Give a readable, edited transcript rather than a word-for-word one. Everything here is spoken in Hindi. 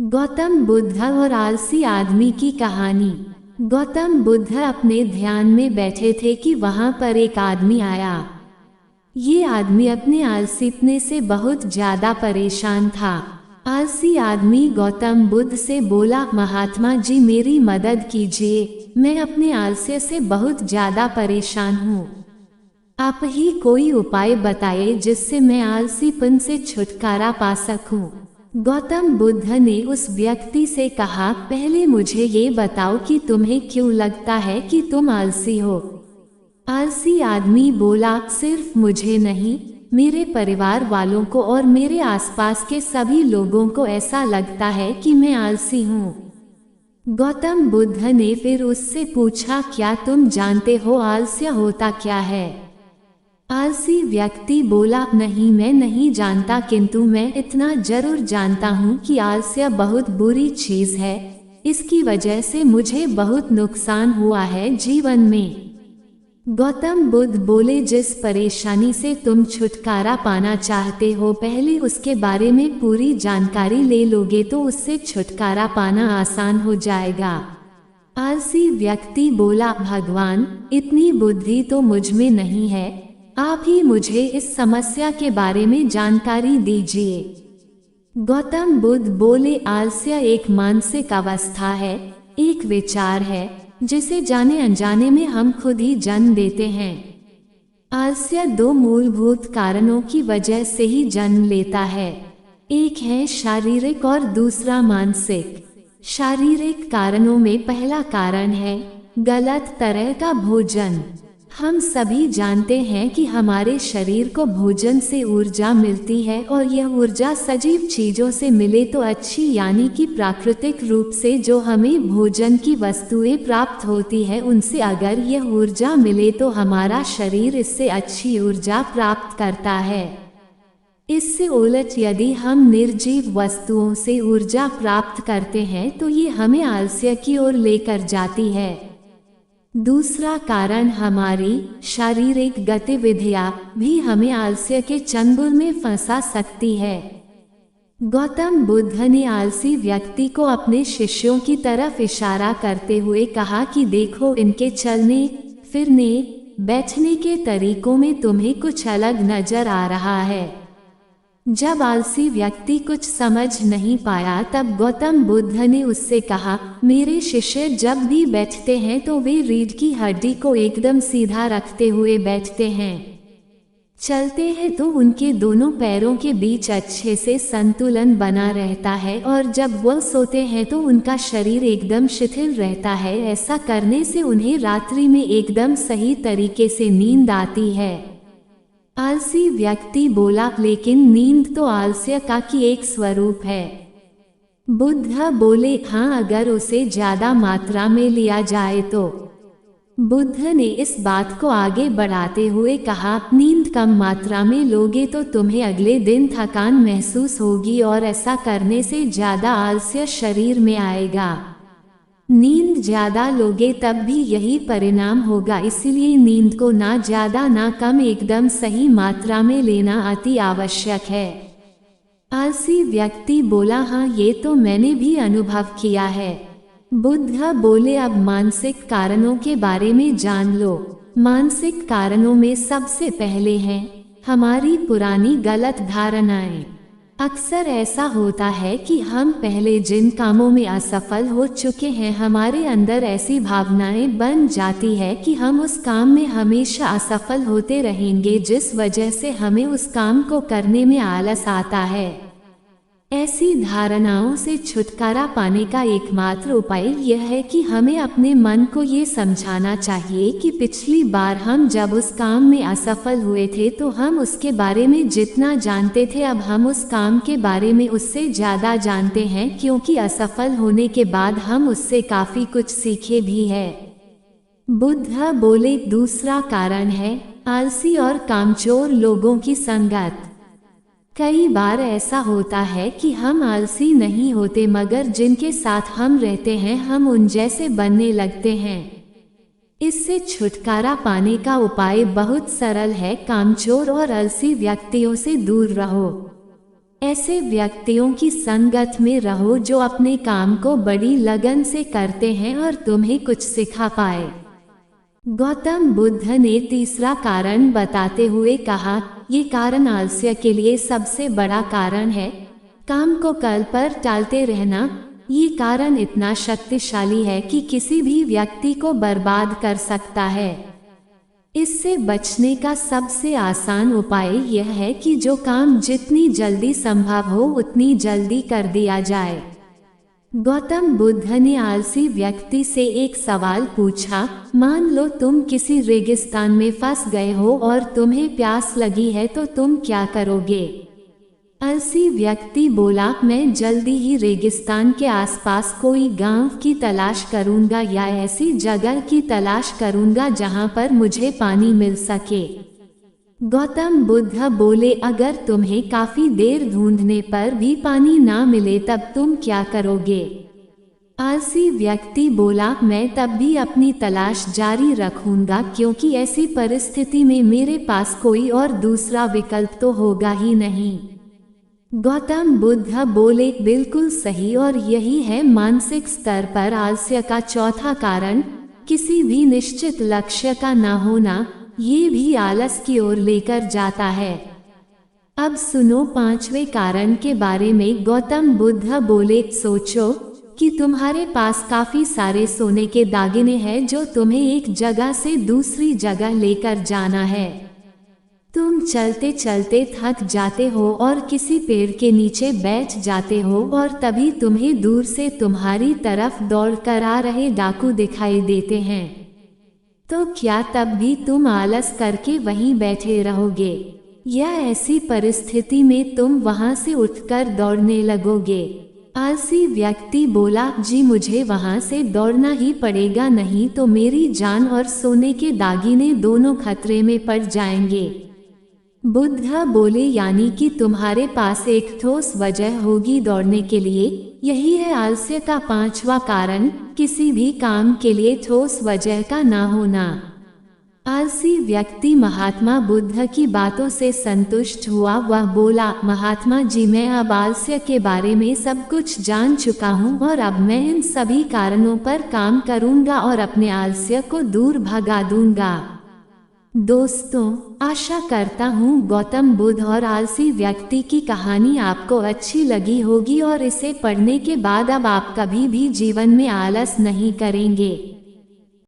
गौतम बुद्ध और आलसी आदमी की कहानी। गौतम बुद्ध अपने ध्यान में बैठे थे कि वहां पर एक आदमी आया। ये आदमी अपने आलसीपने से बहुत ज्यादा परेशान था। आलसी आदमी गौतम बुद्ध से बोला, महात्मा जी मेरी मदद कीजिए, मैं अपने आलस्य से बहुत ज्यादा परेशान हूँ। आप ही कोई उपाय बताइए जिससे मैं आलसीपन से छुटकारा पा सकूं। गौतम बुद्ध ने उस व्यक्ति से कहा, पहले मुझे ये बताओ कि तुम्हें क्यों लगता है कि तुम आलसी हो। आलसी आदमी बोला, सिर्फ मुझे नहीं, मेरे परिवार वालों को और मेरे आसपास के सभी लोगों को ऐसा लगता है कि मैं आलसी हूँ। गौतम बुद्ध ने फिर उससे पूछा, क्या तुम जानते हो आलस्य होता क्या है? आलसी व्यक्ति बोला, नहीं मैं नहीं जानता, किंतु मैं इतना जरूर जानता हूँ कि आलस्य बहुत बुरी चीज है। इसकी वजह से मुझे बहुत नुकसान हुआ है जीवन में। गौतम बुद्ध बोले, जिस परेशानी से तुम छुटकारा पाना चाहते हो, पहले उसके बारे में पूरी जानकारी ले लोगे तो उससे छुटकारा पाना आसान हो जाएगा। आलसी व्यक्ति बोला, भगवान इतनी बुद्धि तो मुझ में नहीं है, आप ही मुझे इस समस्या के बारे में जानकारी दीजिए। गौतम बुद्ध बोले, आलस्य एक मानसिक अवस्था है, एक विचार है जिसे जाने अनजाने में हम खुद ही जन्म देते हैं। आलस्य दो मूलभूत कारणों की वजह से ही जन्म लेता है, एक है शारीरिक और दूसरा मानसिक। शारीरिक कारणों में पहला कारण है गलत तरह का भोजन। हम सभी जानते हैं कि हमारे शरीर को भोजन से ऊर्जा मिलती है और यह ऊर्जा सजीव चीजों से मिले तो अच्छी, यानी कि प्राकृतिक रूप से जो हमें भोजन की वस्तुएं प्राप्त होती है उनसे अगर यह ऊर्जा मिले तो हमारा शरीर इससे अच्छी ऊर्जा प्राप्त करता है। इससे उलट यदि हम निर्जीव वस्तुओं से ऊर्जा प्राप्त करते हैं तो ये हमें आलस्य की ओर लेकर जाती है। दूसरा कारण हमारी शारीरिक गतिविधियां भी हमें आलस्य के चंगुल में फंसा सकती है। गौतम बुद्ध ने आलसी व्यक्ति को अपने शिष्यों की तरफ इशारा करते हुए कहा कि देखो, इनके चलने फिरने बैठने के तरीकों में तुम्हें कुछ अलग नजर आ रहा है। जब आलसी व्यक्ति कुछ समझ नहीं पाया तब गौतम बुद्ध ने उससे कहा, मेरे शिष्य जब भी बैठते हैं तो वे रीढ़ की हड्डी को एकदम सीधा रखते हुए बैठते हैं। चलते हैं तो उनके दोनों पैरों के बीच अच्छे से संतुलन बना रहता है और जब वह सोते हैं तो उनका शरीर एकदम शिथिल रहता है। ऐसा करने से उन्हें रात्रि में एकदम सही तरीके से नींद आती है। आलसी व्यक्ति बोला, लेकिन नींद तो आलस्य का की एक स्वरूप है। बुद्ध बोले, हाँ अगर उसे ज्यादा मात्रा में लिया जाए तो। बुद्ध ने इस बात को आगे बढ़ाते हुए कहा, नींद कम मात्रा में लोगे तो तुम्हें अगले दिन थकान महसूस होगी और ऐसा करने से ज्यादा आलस्य शरीर में आएगा। नींद ज्यादा लोगे तब भी यही परिणाम होगा, इसलिए नींद को ना ज्यादा ना कम एकदम सही मात्रा में लेना अति आवश्यक है। आलसी व्यक्ति बोला, हाँ ये तो मैंने भी अनुभव किया है। बुद्ध बोले, अब मानसिक कारणों के बारे में जान लो। मानसिक कारणों में सबसे पहले हैं हमारी पुरानी गलत धारणाएं। अक्सर ऐसा होता है कि हम पहले जिन कामों में असफल हो चुके हैं, हमारे अंदर ऐसी भावनाएं बन जाती है कि हम उस काम में हमेशा असफल होते रहेंगे, जिस वजह से हमें उस काम को करने में आलस आता है। ऐसी धारणाओं से छुटकारा पाने का एकमात्र उपाय यह है कि हमें अपने मन को ये समझाना चाहिए कि पिछली बार हम जब उस काम में असफल हुए थे तो हम उसके बारे में जितना जानते थे, अब हम उस काम के बारे में उससे ज़्यादा जानते हैं, क्योंकि असफल होने के बाद हम उससे काफ़ी कुछ सीखे भी है। बुद्ध बोले, दूसरा कारण है आलसी और कामचोर लोगों की संगत। कई बार ऐसा होता है कि हम आलसी नहीं होते, मगर जिनके साथ हम रहते हैं हम उन जैसे बनने लगते हैं। इससे छुटकारा पाने का उपाय बहुत सरल है, कामचोर और आलसी व्यक्तियों से दूर रहो। ऐसे व्यक्तियों की संगत में रहो जो अपने काम को बड़ी लगन से करते हैं और तुम्हें कुछ सिखा पाए। गौतम बुद्ध ने तीसरा कारण बताते हुए कहा, ये कारण आलस्य के लिए सबसे बड़ा कारण है, काम को कल पर टालते रहना। ये कारण इतना शक्तिशाली है कि किसी भी व्यक्ति को बर्बाद कर सकता है। इससे बचने का सबसे आसान उपाय यह है कि जो काम जितनी जल्दी संभव हो उतनी जल्दी कर दिया जाए। गौतम बुद्ध ने आलसी व्यक्ति से एक सवाल पूछा, मान लो तुम किसी रेगिस्तान में फंस गए हो और तुम्हें प्यास लगी है तो तुम क्या करोगे? आलसी व्यक्ति बोला, मैं जल्दी ही रेगिस्तान के आसपास कोई गांव की तलाश करूंगा या ऐसी जगह की तलाश करूंगा जहां पर मुझे पानी मिल सके। गौतम बुद्ध बोले, अगर तुम्हें काफी देर ढूंढने पर भी पानी ना मिले तब तुम क्या करोगे? आलसी व्यक्ति बोला, मैं तब भी अपनी तलाश जारी रखूंगा क्योंकि ऐसी परिस्थिति में मेरे पास कोई और दूसरा विकल्प तो होगा ही नहीं। गौतम बुद्ध बोले, बिल्कुल सही, और यही है मानसिक स्तर पर आलस्य का चौथा कारण, किसी भी निश्चित लक्ष्य का न होना। ये भी आलस की ओर लेकर जाता है। अब सुनो पांचवें कारण के बारे में। गौतम बुद्ध बोले, सोचो कि तुम्हारे पास काफी सारे सोने के दागिने हैं जो तुम्हें एक जगह से दूसरी जगह लेकर जाना है। तुम चलते चलते थक जाते हो और किसी पेड़ के नीचे बैठ जाते हो और तभी तुम्हें दूर से तुम्हारी तरफ दौड़ कर आ रहे डाकू दिखाई देते हैं। तो क्या तब भी तुम आलस करके वहीं बैठे रहोगे, या ऐसी परिस्थिति में तुम वहां से उठकर दौड़ने लगोगे? आलसी व्यक्ति बोला, जी मुझे वहां से दौड़ना ही पड़ेगा, नहीं तो मेरी जान और सोने के दागिने दोनों खतरे में पड़ जाएंगे। बुद्ध बोले, यानी कि तुम्हारे पास एक ठोस वजह होगी दौड़ने के लिए। यही है आलस्य का पांचवा कारण, किसी भी काम के लिए ठोस वजह का ना होना। आलसी व्यक्ति महात्मा बुद्ध की बातों से संतुष्ट हुआ। वह बोला, महात्मा जी, मैं अब आलस्य के बारे में सब कुछ जान चुका हूँ और अब मैं इन सभी कारणों पर काम करूँगा और अपने आलस्य को दूर भगा दूंगा। दोस्तों, आशा करता हूँ गौतम बुद्ध और आलसी व्यक्ति की कहानी आपको अच्छी लगी होगी और इसे पढ़ने के बाद अब आप कभी भी जीवन में आलस नहीं करेंगे।